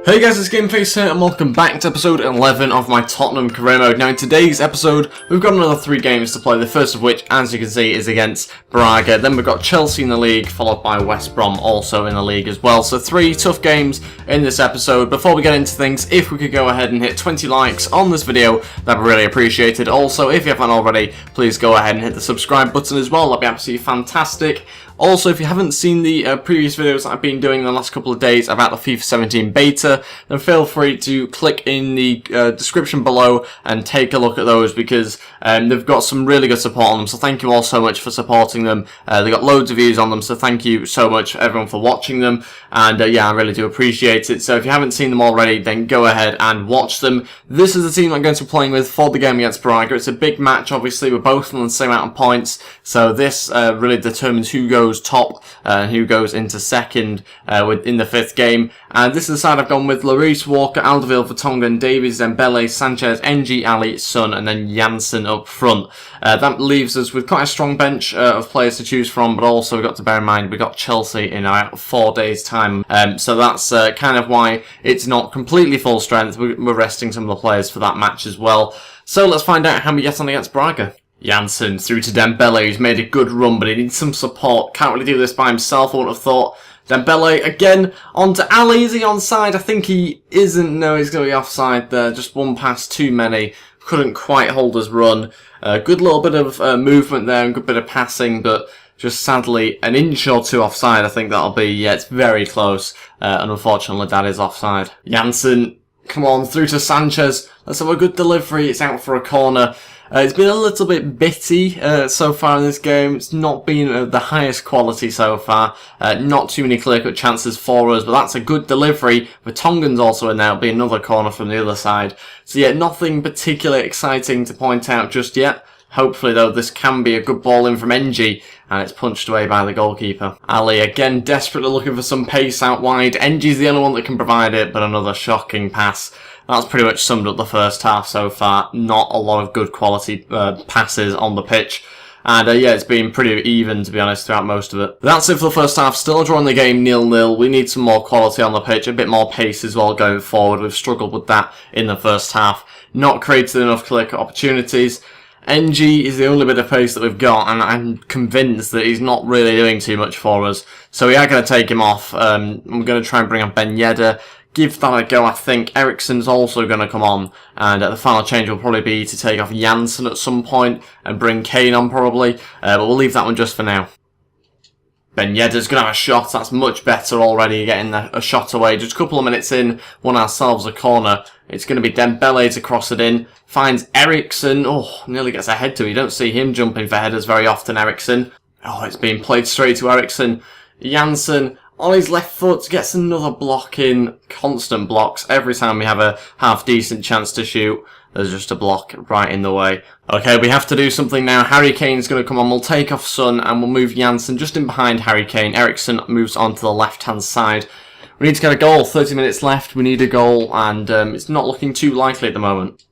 Hey guys, it's GameFace here and welcome back to episode 11 of my Tottenham career mode. Now in today's episode, we've got another 3 games to play, the first of which, as you can see, is against Braga. Then we've got Chelsea in the league, followed by West Brom also in the league as well. So 3 tough games in this episode. Before we get into things, if we could go ahead and hit 20 likes on this video, that'd be really appreciated. Also, if you haven't already, please go ahead and hit the subscribe button as well, that'd be absolutely fantastic. Also, if you haven't seen the previous videos that I've been doing in the last couple of days about the FIFA 17 beta, then feel free to click in the description below and take a look at those because they've got some really good support on them. So thank you all so much for supporting them. They got loads of views on them, so thank you so much everyone for watching them. And yeah, I really do appreciate it. So if you haven't seen them already, then go ahead and watch them. This is the team I'm going to be playing with for the game against Braga. It's a big match, obviously. We're both on the same amount of points, so this really determines who goes top and who goes into second in the 5th game. And this is the side I've gone with: Lloris, Walker, Alderweireld, Vertonghen, Davies, Dembele, Sanchez, NG, Ali, Son, and then Janssen up front. That leaves us with quite a strong bench of players to choose from, but also we've got to bear in mind we've got Chelsea in about 4 days' time. So that's kind of why it's not completely full strength. We're resting some of the players for that match as well. So let's find out how we get on against Braga. Janssen through to Dembele, who's made a good run, but he needs some support. Can't really do this by himself, I would have thought. Dembele again onto Ali. Is he onside? I think he isn't. No, he's going to be offside there. Just one pass too many. Couldn't quite hold his run. Good little bit of movement there and good bit of passing, but just sadly an inch or 2 offside. I think that'll be. Yeah, it's very close. And unfortunately, that is offside. Janssen, come on, through to Sanchez. Let's have a good delivery. It's out for a corner. It's been a little bit bitty so far in this game. It's not been the highest quality so far. Not too many clear-cut chances for us, but that's a good delivery. Vertonghen's also in there. It'll be another corner from the other side. So yeah, nothing particularly exciting to point out just yet. Hopefully, though, this can be a good ball in from NG, and it's punched away by the goalkeeper. Ali, again, desperately looking for some pace out wide. NG's the only one that can provide it, but another shocking pass. That's pretty much summed up the first half so far. Not a lot of good quality passes on the pitch. And yeah, it's been pretty even, to be honest, throughout most of it. That's it for the first half. Still drawing the game 0-0. We need some more quality on the pitch, a bit more pace as well going forward. We've struggled with that in the first half. Not created enough clear-cut opportunities. NG is the only bit of pace that we've got, and I'm convinced that he's not really doing too much for us. So we are going to take him off. I'm going to try and bring on Ben Yedder. Give that a go. I think Eriksen's also going to come on, and the final change will probably be to take off Janssen at some point and bring Kane on probably, but we'll leave that one just for now. Ben Yedder's going to have a shot. That's much better already, getting a shot away. Just a couple of minutes in, won ourselves a corner. It's going to be Dembele to cross it in. Finds Eriksen. Oh, nearly gets a head to him. You don't see him jumping for headers very often, Eriksen. Oh, it's being played straight to Eriksen. Janssen on his left foot gets another block in. Constant blocks. Every time we have a half-decent chance to shoot, there's just a block right in the way. Okay, we have to do something now. Harry Kane's going to come on. We'll take off Son and we'll move Janssen just in behind Harry Kane. Eriksen moves on to the left-hand side. We need to get a goal. 30 minutes left. We need a goal, and it's not looking too likely at the moment.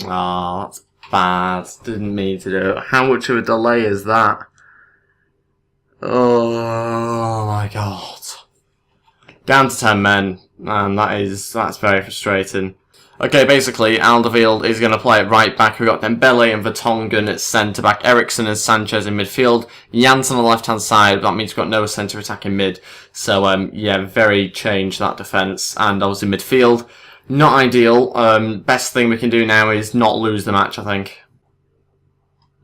Oh, that's bad. Didn't mean to do it. How much of a delay is that? Oh my god. Down to 10 men. And that's very frustrating. Okay, basically, Alderweireld is going to play it right back. We've got Dembele and Vertonghen at centre-back, Eriksen and Sanchez in midfield, Janssen on the left-hand side. That means we've got no centre attack in mid. So, yeah, very changed that defence. And obviously midfield, not ideal. Best thing we can do now is not lose the match, I think.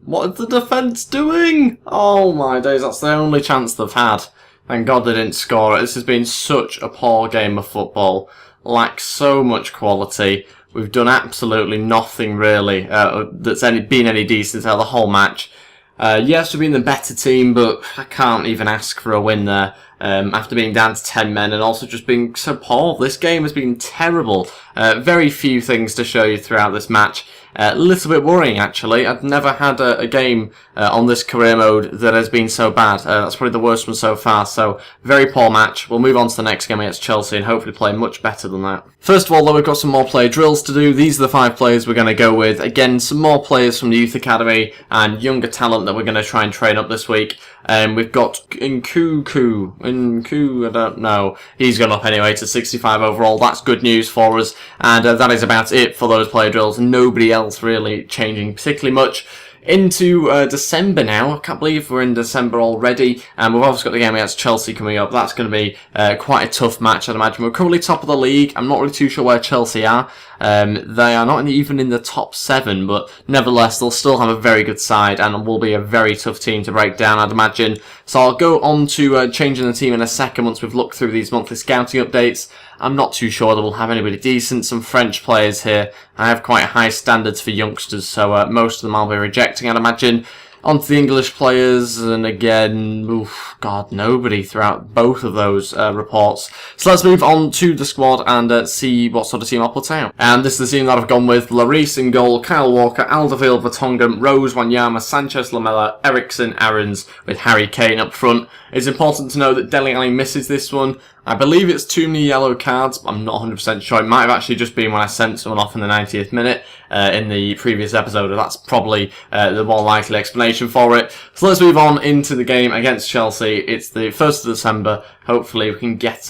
What is the defence doing? Oh my days, that's the only chance they've had. Thank God they didn't score it. This has been such a poor game of football. Lacks so much quality. We've done absolutely nothing really that's been any decent out of the whole match. Yes, we've been the better team, but I can't even ask for a win there. After being down to 10 men and also just being so poor. This game has been terrible. Very few things to show you throughout this match. A little bit worrying, actually. I've never had a game on this career mode that has been so bad. That's probably the worst one so far, so very poor match. We'll move on to the next game against Chelsea and hopefully play much better than that. First of all, though, we've got some more player drills to do. These are the 5 players we're going to go with. Again, some more players from the Youth Academy and younger talent that we're going to try and train up this week. We've got Nkuku, I don't know. He's gone up anyway to 65 overall. That's good news for us. And that is about it for those player drills. Nobody else really changing particularly much. Into December now. I can't believe we're in December already. And we've obviously got the game against Chelsea coming up. That's going to be quite a tough match, I'd imagine. We're currently top of the league. I'm not really too sure where Chelsea are. They are not even in the top 7, but nevertheless, they'll still have a very good side and will be a very tough team to break down, I'd imagine. So I'll go on to changing the team in a second once we've looked through these monthly scouting updates. I'm not too sure that we'll have anybody decent. Some French players here. I have quite high standards for youngsters, so most of them I'll be rejecting, I'd imagine. On to the English players, and again, oof, God, nobody throughout both of those reports. So let's move on to the squad and see what sort of team I'll put out. And this is the team that I've gone with. Lloris in goal, Kyle Walker, Alderweireld, Vertonghen, Rose, Wanyama, Sanchez, Lamela, Eriksen, Aarons, with Harry Kane up front. It's important to know that Dele Alli misses this one. I believe it's too many yellow cards. I'm not 100% sure. It might have actually just been when I sent someone off in the 90th minute in the previous episode. That's probably the more likely explanation for it. So let's move on into the game against Chelsea. It's the 1st of December. Hopefully we can get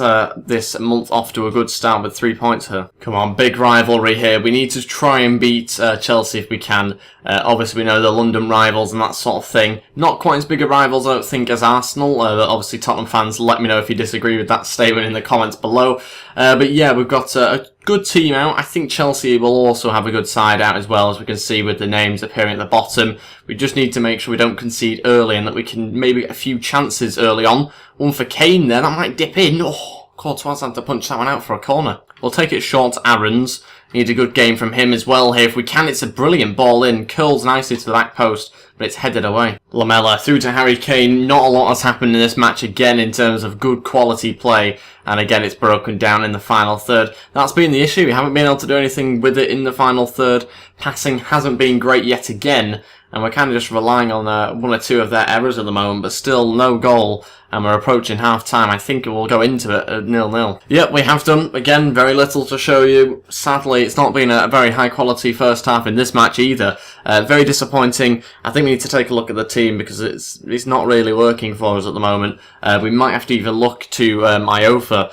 this month off to a good start with 3 points here. Come on, big rivalry here. We need to try and beat Chelsea if we can. Obviously we know they're London rivals and that sort of thing. Not quite as big a rivals, I don't think, as Arsenal. Obviously Tottenham fans, let me know if you disagree with that statement in the comments below. But yeah, we've got a good team out. I think Chelsea will also have a good side out as well, as we can see with the names appearing at the bottom. We just need to make sure we don't concede early and that we can maybe get a few chances early on. One for Kane there, that might dip in. Oh, Courtois had to punch that one out for a corner. We'll take it short to Aarons. Need a good game from him as well here. If we can, it's a brilliant ball in. Curls nicely to the back post, but it's headed away. Lamela through to Harry Kane. Not a lot has happened in this match again in terms of good quality play. And again, it's broken down in the final third. That's been the issue. We haven't been able to do anything with it in the final third. Passing hasn't been great yet again. And we're kind of just relying on one or two of their errors at the moment, but still no goal. And we're approaching half-time. I think it will go into it at 0-0. Yep, we have done. Again, very little to show you. Sadly, it's not been a very high-quality first half in this match either. Very disappointing. I think we need to take a look at the team because it's not really working for us at the moment. We might have to even look to Iofa,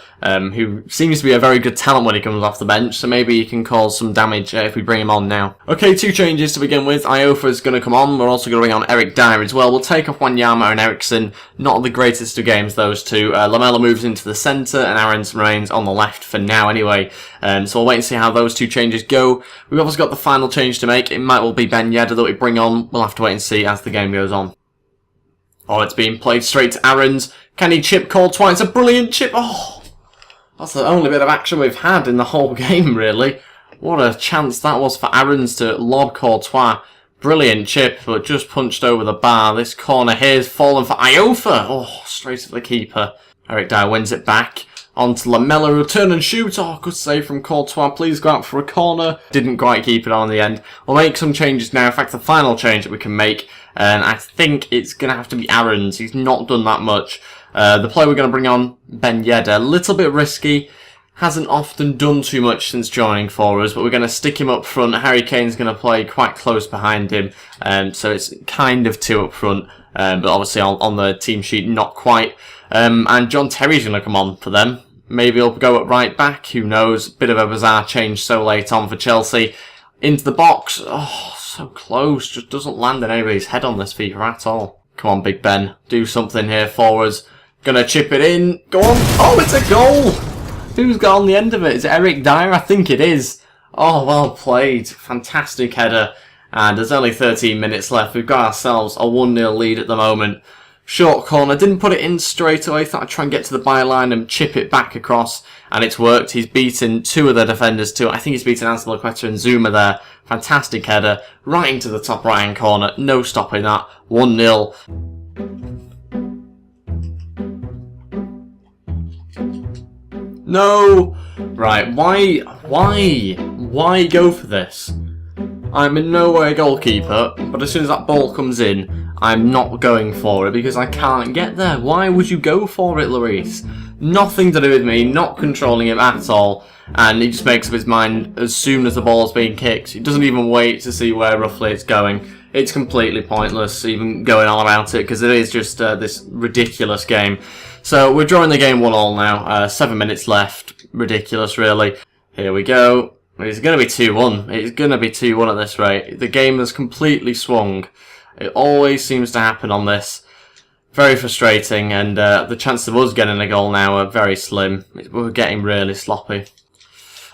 who seems to be a very good talent when he comes off the bench, so maybe he can cause some damage if we bring him on now. Okay, 2 changes to begin with. Iofa is going to come on. We're also going to bring on Eric Dyer as well. We'll take off Wanyama and Eriksen. Not the greatest of games, those two. Lamela moves into the centre and Aarons remains on the left for now anyway. So we'll wait and see how those 2 changes go. We've obviously got the final change to make. It might well be Ben Yedder that we bring on. We'll have to wait and see as the game goes on. Oh, it's being played straight to Aarons. Can he chip Courtois? It's a brilliant chip. Oh, that's the only bit of action we've had in the whole game, really. What a chance that was for Aarons to lob Courtois. Brilliant chip, but just punched over the bar. This corner here's fallen for Iofa. Oh, straight at the keeper. Eric Dyer wins it back. On to Lamela, return and shoot. Oh, good save from Courtois. Please go out for a corner. Didn't quite keep it on in the end. We'll make some changes now. In fact, the final change that we can make. And I think it's going to have to be Aarons. He's not done that much. The player we're going to bring on, Ben Yedder. A little bit risky. Hasn't often done too much since joining for us, but we're going to stick him up front. Harry Kane's going to play quite close behind him, so it's kind of 2 up front, but obviously on the team sheet, not quite. And John Terry's going to come on for them. Maybe he'll go at right back, who knows. Bit of a bizarre change so late on for Chelsea. Into the box. Oh, so close. Just doesn't land in anybody's head on this FIFA at all. Come on, Big Ben. Do something here for us. Gonna chip it in. Go on. Oh, it's a goal! Who's got on the end of it? Is it Eric Dyer? I think it is. Oh, well played. Fantastic header. And there's only 13 minutes left. We've got ourselves a 1-0 lead at the moment. Short corner. Didn't put it in straight away. Thought I'd try and get to the byline and chip it back across. And it's worked. He's beaten 2 of the defenders too. I think he's beaten Ansel Quetta and Zuma there. Fantastic header. Right into the top right-hand corner. No stopping that. 1-0. No! Right, why go for this? I'm in no way a goalkeeper, but as soon as that ball comes in, I'm not going for it because I can't get there. Why would you go for it, Lloris? Nothing to do with me, not controlling him at all, and he just makes up his mind as soon as the ball's being kicked. He doesn't even wait to see where roughly it's going. it's completely pointless even going on about it, because it is just this ridiculous game. So we're drawing the game 1-1 now, 7 minutes left. Ridiculous, really. Here we go. It's going to be 2-1. It's going to be 2-1 at this rate. The game has completely swung. It always seems to happen on this. Very frustrating, and the chances of us getting a goal now are very slim. We're getting really sloppy.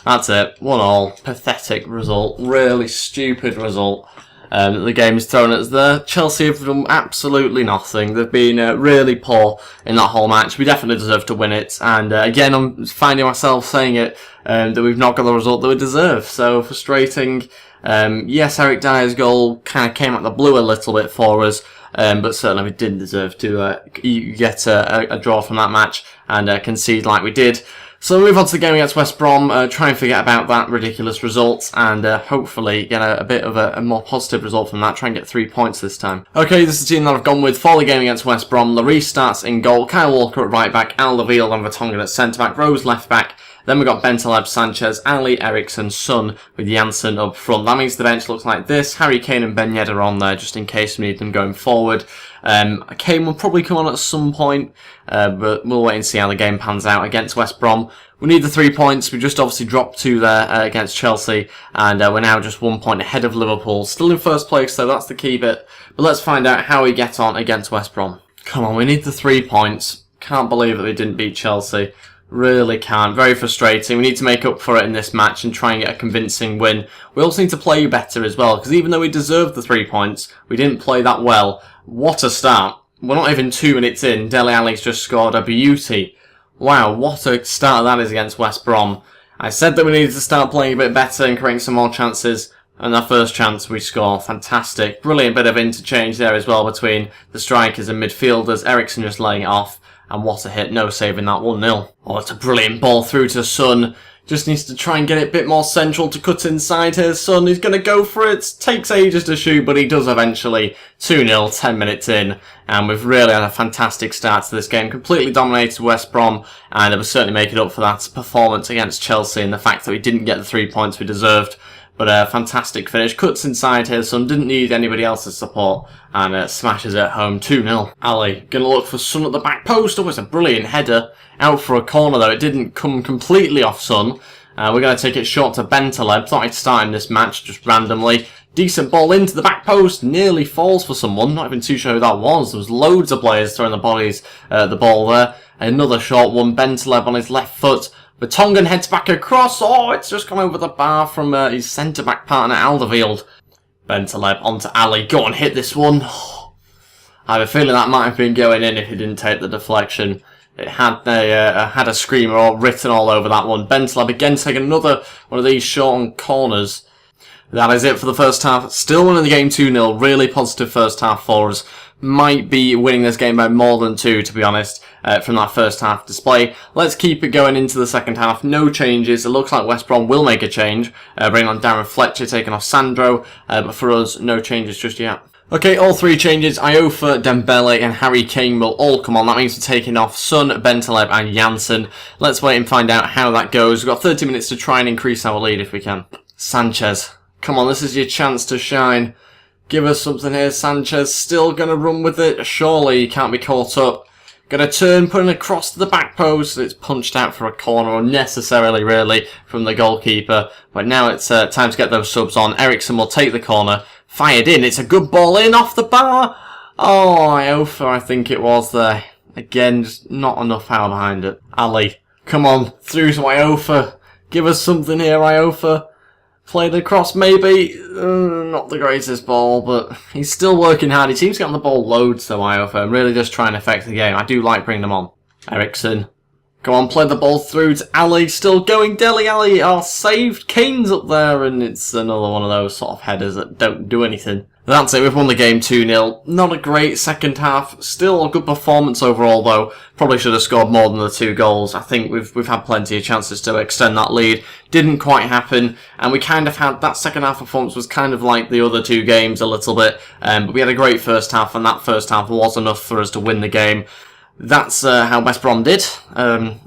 That's it. 1-1. Pathetic result. Really stupid result. The game is thrown at us there. Chelsea have done absolutely nothing. They've been really poor in that whole match. We definitely deserve to win it. And again, I'm finding myself saying it, that we've not got the result that we deserve. So frustrating. Yes, Eric Dyer's goal kind of came out the blue a little bit for us. But certainly we didn't deserve to get a draw from that match and concede like we did. So we'll move on to the game against West Brom, try and forget about that ridiculous result, and hopefully get a bit of a more positive result from that, try and get 3 points this time. Okay, this is the team that I've gone with for the game against West Brom. Lloris starts in goal, Kyle Walker at right back, Alderweireld and Vertonghen at centre back, Rose left back. Then we've got Bentaleb, Sanchez, Ali, Eriksson, Son with Janssen up front. That means the bench looks like this. Harry Kane and Ben Yedder are on there just in case we need them going forward. Kane will probably come on at some point, but we'll wait and see how the game pans out against West Brom. We need the 3 points. We just obviously dropped 2 there against Chelsea, and we're now just 1 point ahead of Liverpool. Still in first place, so that's the key bit. But let's find out how we get on against West Brom. Come on, we need the 3 points. Can't believe that we didn't beat Chelsea. Really can't. Very frustrating. We need to make up for it in this match and try and get a convincing win. We also need to play better as well, because even though we deserved the 3 points, we didn't play that well. What a start. We're not even 2 minutes in. Dele Alli's just scored a beauty. Wow, what a start that is against West Brom. I said that we needed to start playing a bit better and creating some more chances, and our first chance we score. Fantastic. Brilliant bit of interchange there as well between the strikers and midfielders. Eriksson just laying it off. And what a hit, no saving that 1-0. Oh, it's a brilliant ball through to Son. Just needs to try and get it a bit more central to cut inside here. Son, he's going to go for it. Takes ages to shoot, but he does eventually. 2-0, 10 minutes in. And we've really had a fantastic start to this game. Completely dominated West Brom, and it will certainly make it up for that performance against Chelsea and the fact that we didn't get the 3 points we deserved. But a fantastic finish. Cuts inside here, Son didn't need anybody else's support, and smashes it home. 2-0. Ali gonna look for Son at the back post. Oh, it's a brilliant header. Out for a corner though. It didn't come completely off Son. We're going to take it short to Bentaleb. Thought he'd start in this match just randomly. Decent ball into the back post. Nearly falls for someone. Not even too sure who that was. There was loads of players throwing the ball there. Another short one. Bentaleb on his left foot. Vertonghen heads back across. Oh, it's just gone over the bar from his centre-back partner, Alderweireld. Bentaleb onto Ali. Go on, hit this one. I have a feeling that might have been going in if he didn't take the deflection. It had a screamer all written all over that one. Bentaleb again taking another one of these short corners. That is it for the first half. Still winning the game 2-0. Really positive first half for us. Might be winning this game by more than 2, to be honest, from that first half display. Let's keep it going into the second half. No changes. It looks like West Brom will make a change. Bringing on Darren Fletcher, taking off Sandro. But for us, no changes just yet. Okay, all 3 changes. Iofa, Dembele and Harry Kane will all come on. That means we're taking off Son, Bentaleb and Janssen. Let's wait and find out how that goes. We've got 30 minutes to try and increase our lead if we can. Sanchez. Come on, this is your chance to shine. Give us something here, Sanchez. Still going to run with it. Surely he can't be caught up. Going to turn, putting across to the back post. It's punched out for a corner unnecessarily, really, from the goalkeeper. But now it's time to get those subs on. Eriksson will take the corner. Fired in. It's a good ball in off the bar. Oh, Iofa, I think it was there. Again, just not enough power behind it. Ali, come on. Through to Iofa. Give us something here, Iofa. Played across, maybe. Not the greatest ball, but he's still working hard. He seems to get on the ball loads, though, Iofa, and really just trying to affect the game. I do like bringing them on. Eriksson. Come on, play the ball through to Ali. Still going. Dele Alli are saved. Kane's up there, and it's another one of those sort of headers that don't do anything. That's it, we've won the game 2-0. Not a great second half. Still a good performance overall, though. Probably should have scored more than the 2 goals. I think we've had plenty of chances to extend that lead. Didn't quite happen, and we kind of had that second half performance was kind of like the other 2 games a little bit. But we had a great first half, and that first half was enough for us to win the game. that's how West Brom did.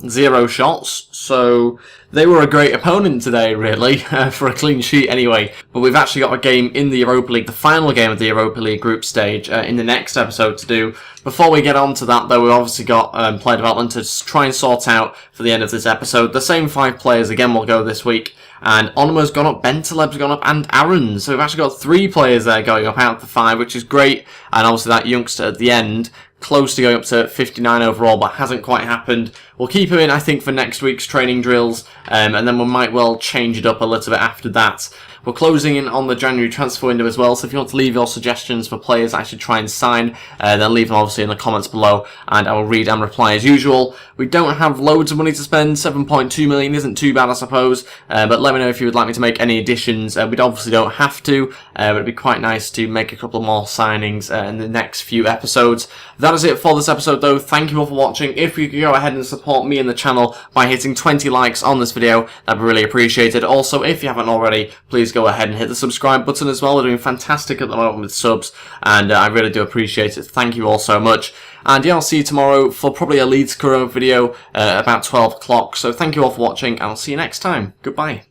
0 shots, so they were a great opponent today, really, for a clean sheet anyway. But we've actually got a game in the Europa League, the final game of the Europa League group stage, in the next episode to do. Before we get on to that, though, we've obviously got player development to try and sort out for the end of this episode. The same 5 players again will go this week. And Onoma's gone up, Bentaleb's gone up, and Aaron. So we've actually got 3 players there going up out of the 5, which is great. And obviously that youngster at the end, close to going up to 59 overall, but hasn't quite happened. We'll keep him in, I think, for next week's training drills, and then we might well change it up a little bit after that. We're closing in on the January transfer window as well, so if you want to leave your suggestions for players I should try and sign, then leave them obviously in the comments below, and I will read and reply as usual. We don't have loads of money to spend, 7.2 million isn't too bad I suppose, but let me know if you would like me to make any additions. We obviously don't have to, but it'd be quite nice to make a couple more signings in the next few episodes. That is it for this episode though, thank you all for watching. If you could go ahead and support me and the channel by hitting 20 likes on this video, that'd be really appreciated. Also, if you haven't already, please go ahead and hit the subscribe button as well. We're doing fantastic at the moment with subs, and I really do appreciate it. Thank you all so much. And yeah, I'll see you tomorrow for probably a Leeds Corona video about 12 o'clock. So thank you all for watching, and I'll see you next time. Goodbye.